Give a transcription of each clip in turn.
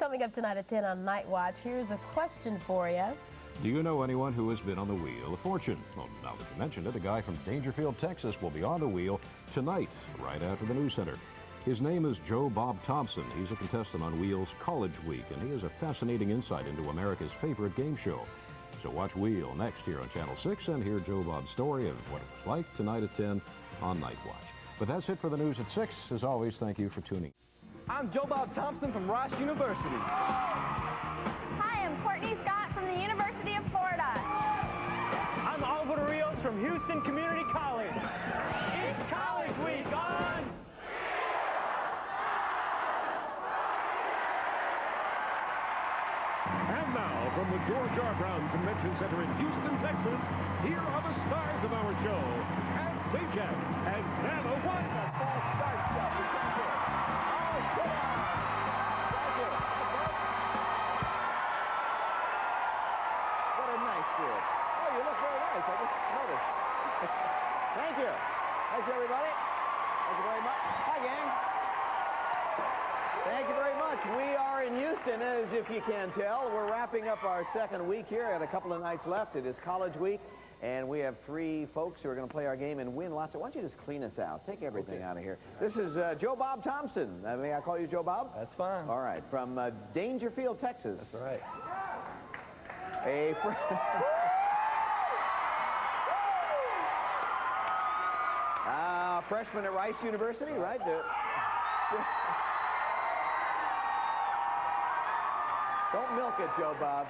Coming up tonight at 10 on Night Watch, here's a question for you. Do you know anyone who has been on the Wheel of Fortune? Well, now that you mentioned it, a guy from Dangerfield, Texas will be on the wheel tonight, right after the news center. His name is Joe Bob Thompson. He's a contestant on Wheel's College Week, and he has a fascinating insight into America's favorite game show. So watch Wheel next here on Channel 6 and hear Joe Bob's story of what it was like tonight at 10 on Night Watch. But that's it for the news at 6. As always, thank you for tuning in. I'm Joe Bob Thompson from Ross University. Hi, I'm Courtney Scott from the University of Florida. I'm Alvaro Rios from Houston Community College. It's College Week on... And now, from the George R. Brown Convention Center in Houston, Texas, here are the stars of our show, Ed Sajak and Nana White. That false start stuff is in there. Oh, come on. Thank you. What a nice spirit. Oh, you look very nice. I just noticed. Thank you. Thank you, everybody. Thank you very much. Hi, gang. Thank you very much. We are in Houston, as if you can tell. We're wrapping up our second week here. Got a couple of nights left. It is College Week, and we have 3 folks who are going to play our game and win lots of... Why don't you just clean us out? Take everything out of here. This is Joe Bob Thompson. May I call you Joe Bob? That's fine. All right. From Dangerfield, Texas. That's right. A freshman at Rice University, right? Don't milk it, Joe Bob.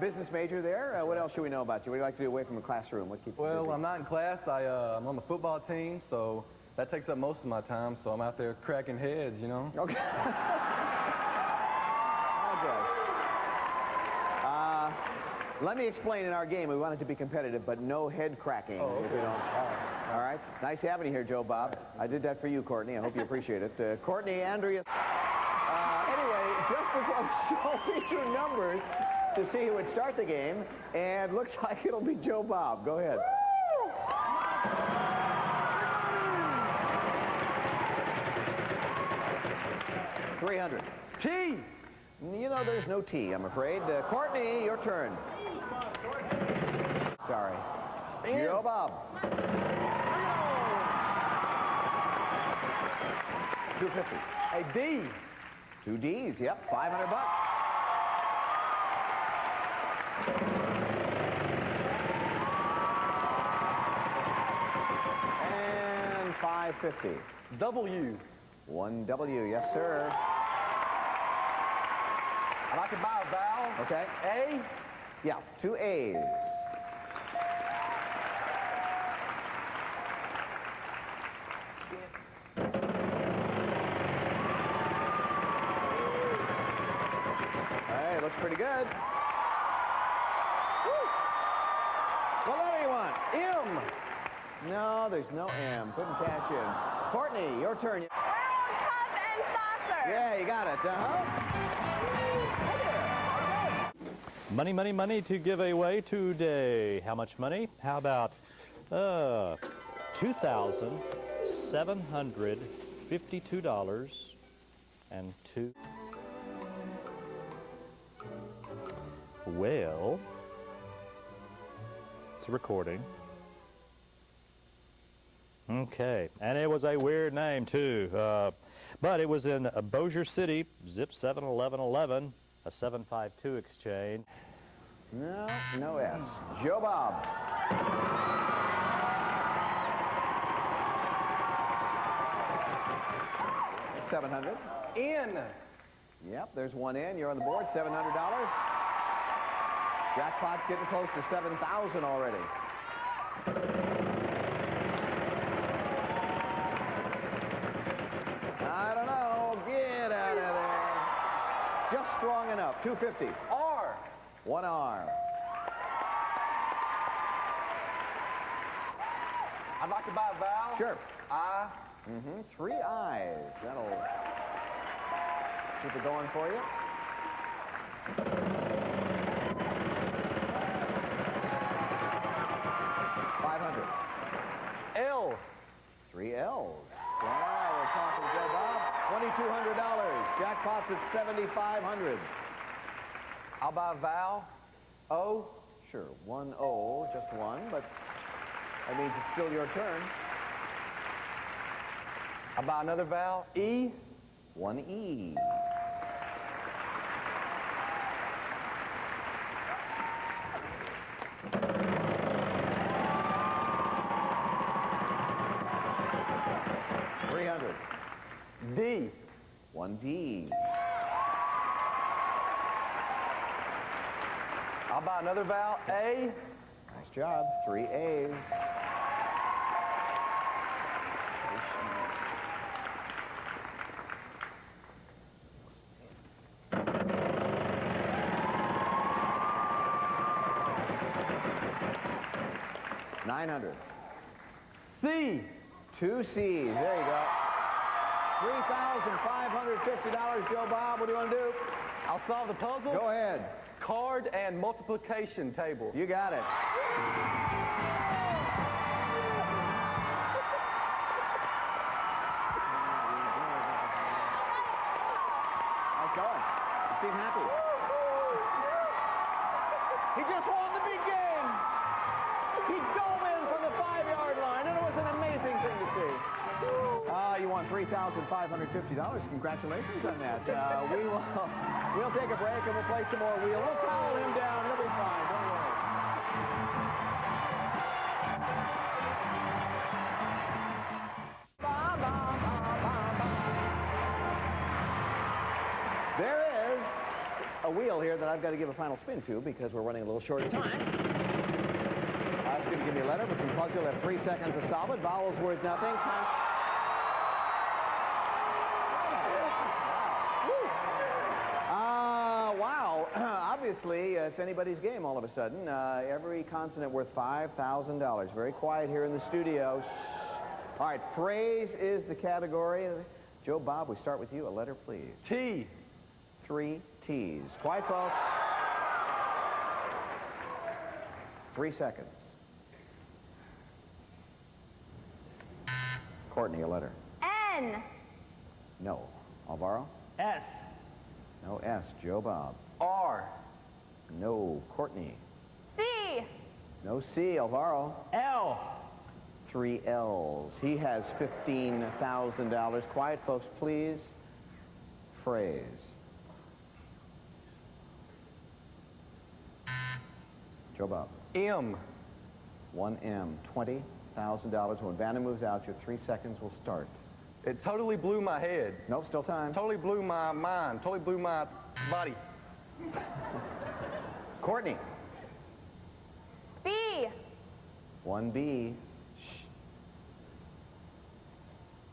Business major there. What else should we know about you? What do you like to do away from the classroom? What keeps you busy? Well, I'm not in class. I'm on the football team, so that takes up most of my time. So I'm out there cracking heads, you know. Okay. Okay. Let me explain in our game. We want it to be competitive, but no head cracking. Oh, okay. If we don't. All right. Nice having you here, Joe Bob. I did that for you, Courtney. I hope you appreciate it. Courtney, Andrea. Anyway, just before the show, feature numbers to see who would start the game, and looks like it'll be Joe Bob. Go ahead. $300. T. You know, there's no T, I'm afraid. Courtney, your turn. Sorry. Joe Bob. $250. A D. 2 Ds, yep, $500. And $550. W. 1 W, yes, sir. I'd like to buy a vowel. Okay. A. Yeah, 2 A's. Hey, looks pretty good. Woo. What letter do you want? M. No, there's no M. Couldn't cash in. Courtney, your turn. Cup and saucer. Yeah, you got it. Money, money, money to give away today. How much money? How about $2,752.02. Well, it's a recording. Okay, and it was a weird name too, but it was in Bossier City, zip 71111, a 752 exchange. No, no S. Joe Bob. $700. N. Yep, there's 1 N. You're on the board, $700. Jackpot's getting close to 7,000 already. I don't know. Get out of there. Just strong enough. $250. R. 1 R. I'd like to buy a vowel. Sure. I. 3 I's. That'll keep it going for you. $500. L. 3 L's. Yeah, we're talking Joe Bob. $2,200. Jackpot's at $7,500. I'll buy vowel O. Sure, 1-0, just one, but that means it's still your turn. I'll buy another vowel E. 1E. $300. D. 1D. I'll buy another vowel A. Nice job. 3 A's. $900. C. 2 C's. There you go. $3,550, Joe Bob. What do you want to do? I'll solve the puzzle. Go ahead. Card and multiplication table. You got it. How's it going? You seem happy. He just won the big game. He dove in from the 5-yard line, and it was an amazing thing to see. You won $3,550. Congratulations on that. We'll take a break and we'll play some more wheel. We'll towel him down. He'll be fine. Don't worry. There is a wheel here that I've got to give a final spin to because we're running a little short of time. I ask you to give me a letter with some puzzle. You'll have 3 seconds to solve it. Vowels worth nothing. Wow. Obviously, it's anybody's game all of a sudden. Every consonant worth $5,000. Very quiet here in the studio. All right, phrase is the category. Joe Bob, we start with you. A letter, please. T. 3 T's. Quiet, folks. 3 seconds. Courtney, a letter. N. No. Alvaro? S. No S. Joe Bob. R. No. Courtney. C. No C. Alvaro. L. 3 L's. He has $15,000. Quiet, folks, please. Phrase. Joe Bob. M. 1M. $20,000. When Vanna moves out, your 3 seconds will start. It totally blew my head. Nope, still time. Totally blew my mind. Totally blew my body. Courtney. B. 1B.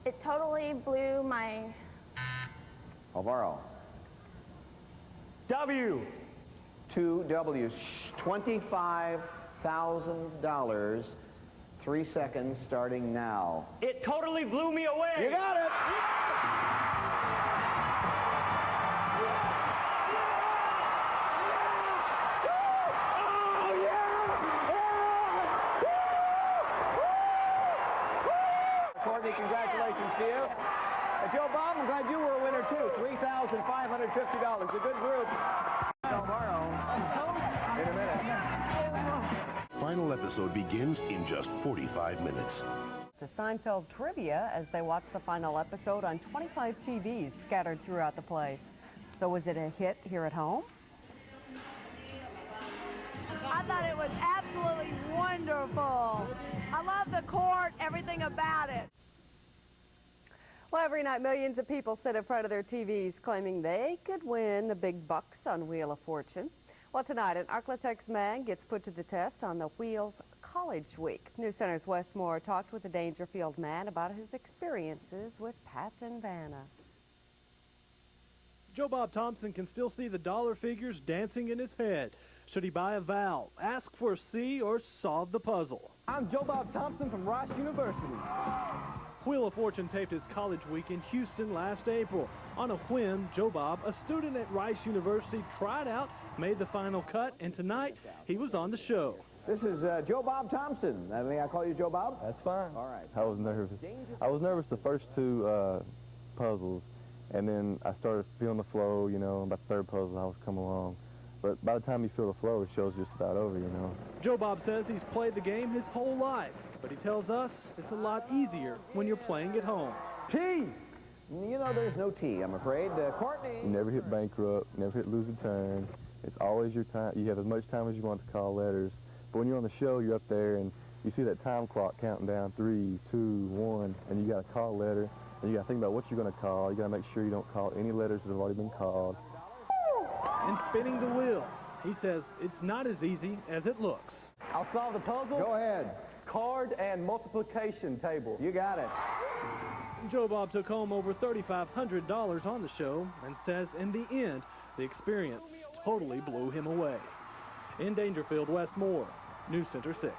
It totally blew my... Alvaro. W. 2 W's. $25,000. 3 seconds starting now. It totally blew me away. You got it! Courtney, congratulations to you. Joe Bob, I'm glad you were a winner too. $3,550. A good group. Tomorrow. In a minute. Final episode begins in just 45 minutes. To Seinfeld trivia as they watch the final episode on 25 TVs scattered throughout the place. So was it a hit here at home? I thought it was absolutely wonderful. I love the court, everything about it. Well, every night millions of people sit in front of their TVs claiming they could win the big bucks on Wheel of Fortune. Well, tonight, an Arklatex man gets put to the test on the Wheels College Week. News Center's Wes Moore talked with the Dangerfield man about his experiences with Pat and Vanna. Joe Bob Thompson can still see the dollar figures dancing in his head. Should he buy a vowel, ask for a C, or solve the puzzle? I'm Joe Bob Thompson from Rice University. Wheel of Fortune taped his college week in Houston last April. On a whim, Joe Bob, a student at Rice University, tried out, made the final cut, and tonight he was on the show. This is Joe Bob Thompson. May I call you Joe Bob? That's fine. All right. I was nervous. I was nervous the first two puzzles, And then I started feeling the flow, you know, about the third puzzle I was coming along. But by the time you feel the flow, the show's just about over, you know. Joe Bob says he's played the game his whole life, but he tells us it's a lot easier when you're playing at home. T! You know, there's no T, I'm afraid. Courtney. You never hit bankrupt, never hit lose a turn. It's always your time. You have as much time as you want to call letters. But when you're on the show, you're up there and you see that time clock counting down 3, 2, 1, and you got to call a letter, and you got to think about what you're going to call. You got to make sure you don't call any letters that have already been called. And spinning the wheel. He says it's not as easy as it looks. I'll solve the puzzle. Go ahead. Card and multiplication table. You got it. Joe Bob took home over $3,500 on the show and says in the end, the experience totally blew him away. In Dangerfield, West Moore, News Center 6.